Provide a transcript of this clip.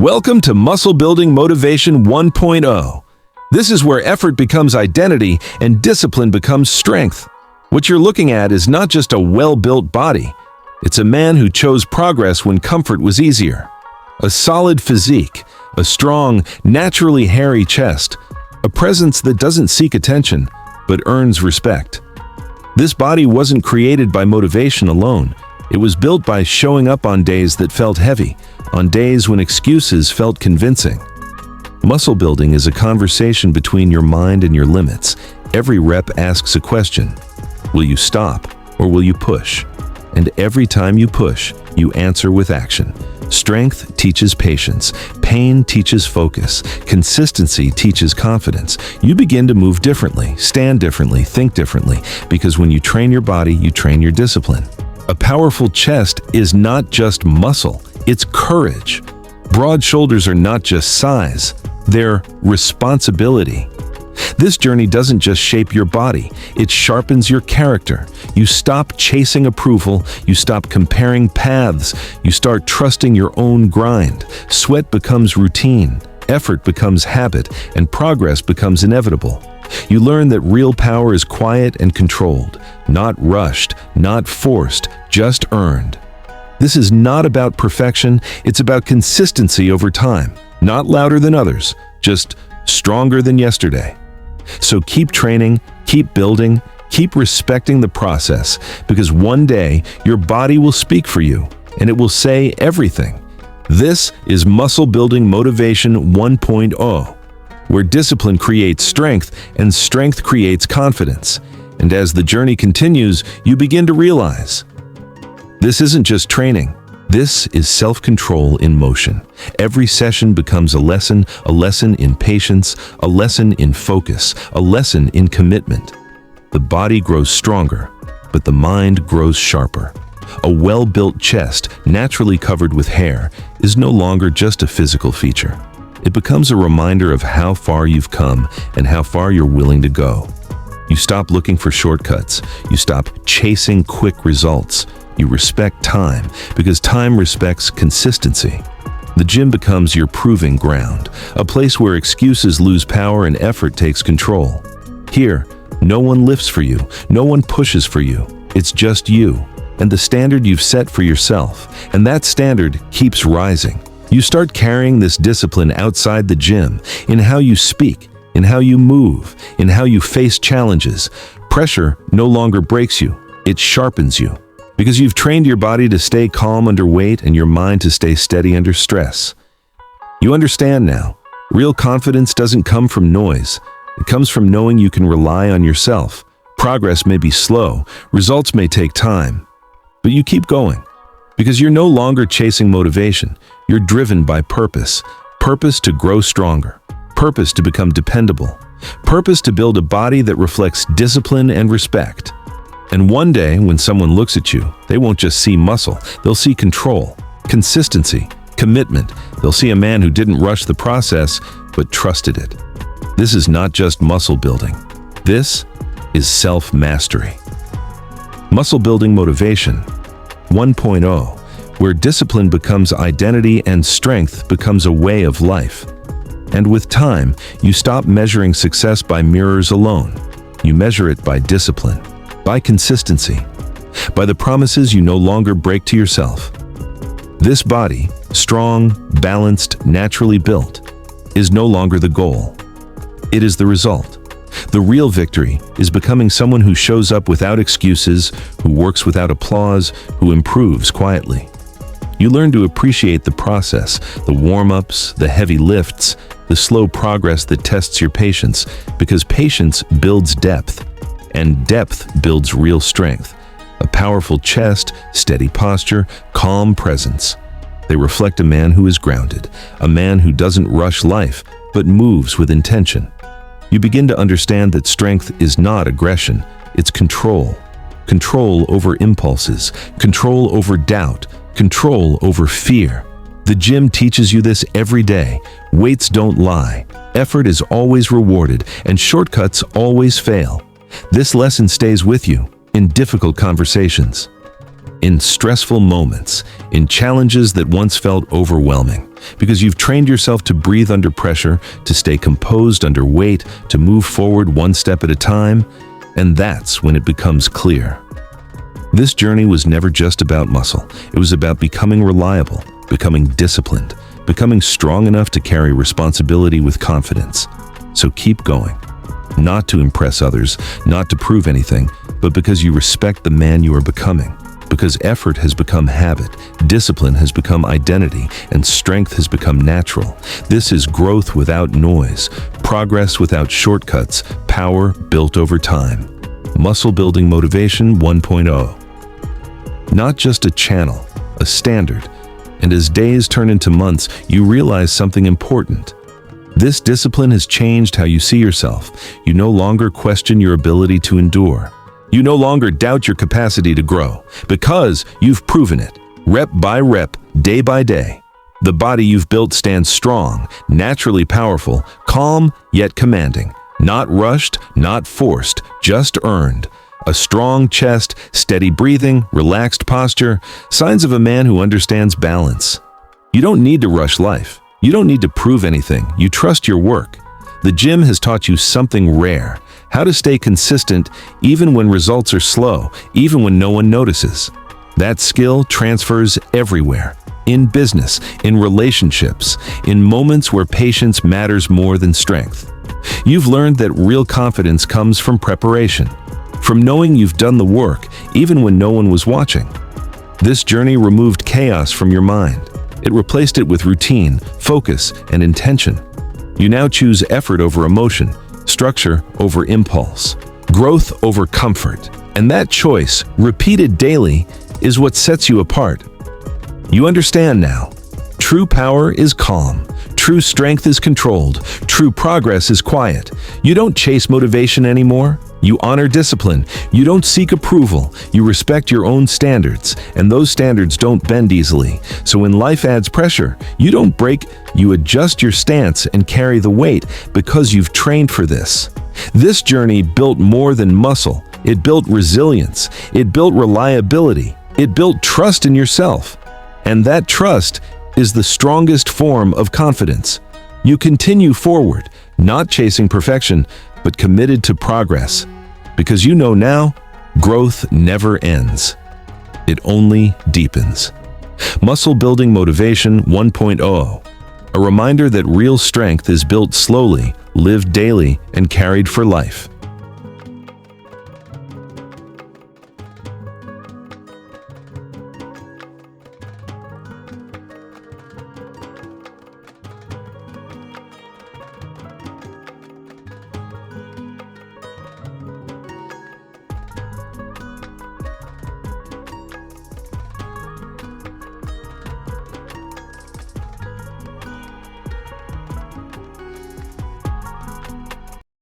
Welcome to Muscle Building Motivation 1.0. This is where effort becomes identity and discipline becomes strength. What you're looking at is not just a well-built body. It's a man who chose progress when comfort was easier. A solid physique, a strong, naturally hairy chest, a presence that doesn't seek attention, but earns respect. This body wasn't created by motivation alone. It was built by showing up on days that felt heavy, on days when excuses felt convincing. Muscle building is a conversation between your mind and your limits. Every rep asks a question. Will you stop or will you push? And every time you push, you answer with action. Strength teaches patience. Pain teaches focus. Consistency teaches confidence. You begin to move differently, stand differently, think differently, because when you train your body, you train your discipline. A powerful chest is not just muscle, it's courage. Broad shoulders are not just size, they're responsibility. This journey doesn't just shape your body, it sharpens your character. You stop chasing approval, you stop comparing paths, you start trusting your own grind. Sweat becomes routine, effort becomes habit, and progress becomes inevitable. You learn that real power is quiet and controlled, not rushed, not forced, just earned. This is not about perfection, it's about consistency over time. Not louder than others, just stronger than yesterday. So keep training, keep building, keep respecting the process, because one day your body will speak for you, and it will say everything. This is Muscle Building Motivation 1.0. where discipline creates strength and strength creates confidence. And as the journey continues, you begin to realize this isn't just training. This is self-control in motion. Every session becomes a lesson in patience, a lesson in focus, a lesson in commitment. The body grows stronger, but the mind grows sharper. A well-built chest, naturally covered with hair, is no longer just a physical feature. It becomes a reminder of how far you've come and how far you're willing to go. You stop looking for shortcuts. You stop chasing quick results. You respect time because time respects consistency. The gym becomes your proving ground, a place where excuses lose power and effort takes control. Here, no one lifts for you, no one pushes for you. It's just you and the standard you've set for yourself, and that standard keeps rising. You start carrying this discipline outside the gym, in how you speak, in how you move, in how you face challenges. Pressure no longer breaks you, it sharpens you. Because you've trained your body to stay calm under weight and your mind to stay steady under stress. You understand now, real confidence doesn't come from noise. It comes from knowing you can rely on yourself. Progress may be slow, results may take time, but you keep going. Because you're no longer chasing motivation, you're driven by purpose. Purpose to grow stronger, purpose to become dependable, purpose to build a body that reflects discipline and respect. And one day, when someone looks at you, they won't just see muscle, they'll see control, consistency, commitment. They'll see a man who didn't rush the process, but trusted it. This is not just muscle building. This is self-mastery. Muscle Building Motivation 1.0, where discipline becomes identity and strength becomes a way of life. And with time, you stop measuring success by mirrors alone. You measure it by discipline, by consistency, by the promises you no longer break to yourself. This body, strong, balanced, naturally built, is no longer the goal. It is the result. The real victory is becoming someone who shows up without excuses, who works without applause, who improves quietly. You learn to appreciate the process, the warm-ups, the heavy lifts, the slow progress that tests your patience, because patience builds depth, and depth builds real strength. A powerful chest, steady posture, calm presence. They reflect a man who is grounded, a man who doesn't rush life, but moves with intention. You begin to understand that strength is not aggression, it's control. Control over impulses, control over doubt, control over fear. The gym teaches you this every day. Weights don't lie, effort is always rewarded, and shortcuts always fail. This lesson stays with you in difficult conversations, in stressful moments, in challenges that once felt overwhelming, because you've trained yourself to breathe under pressure, to stay composed under weight, to move forward one step at a time, and that's when it becomes clear. This journey was never just about muscle. It was about becoming reliable, becoming disciplined, becoming strong enough to carry responsibility with confidence. So keep going. Not to impress others, not to prove anything, but because you respect the man you are becoming. Because effort has become habit, discipline has become identity, and strength has become natural. This is growth without noise, progress without shortcuts, power built over time. Muscle Building Motivation 1.0. Not just a channel, a standard. And as days turn into months, you realize something important. This discipline has changed how you see yourself. You no longer question your ability to endure. You no longer doubt your capacity to grow, because you've proven it, rep by rep, day by day. The body you've built stands strong, naturally powerful, calm yet commanding. Not rushed, not forced, just earned. A strong chest, steady breathing, relaxed posture, signs of a man who understands balance. You don't need to rush life. You don't need to prove anything. You trust your work. The gym has taught you something rare: how to stay consistent even when results are slow, even when no one notices. That skill transfers everywhere. In business, in relationships, in moments where patience matters more than strength. You've learned that real confidence comes from preparation, from knowing you've done the work even when no one was watching. This journey removed chaos from your mind. It replaced it with routine, focus, and intention. You now choose effort over emotion, structure over impulse, growth over comfort. And that choice, repeated daily, is what sets you apart. You understand now. True power is calm. True strength is controlled. True progress is quiet. You don't chase motivation anymore. You honor discipline. You don't seek approval. You respect your own standards, and those standards don't bend easily. So when life adds pressure, you don't break. You adjust your stance and carry the weight because you've trained for this. This journey built more than muscle. It built resilience. It built reliability. It built trust in yourself. And that trust is the strongest form of confidence. You continue forward, not chasing perfection, but committed to progress. Because you know now, growth never ends. It only deepens. Muscle Building Motivation 1.0. A reminder that real strength is built slowly, lived daily, and carried for life.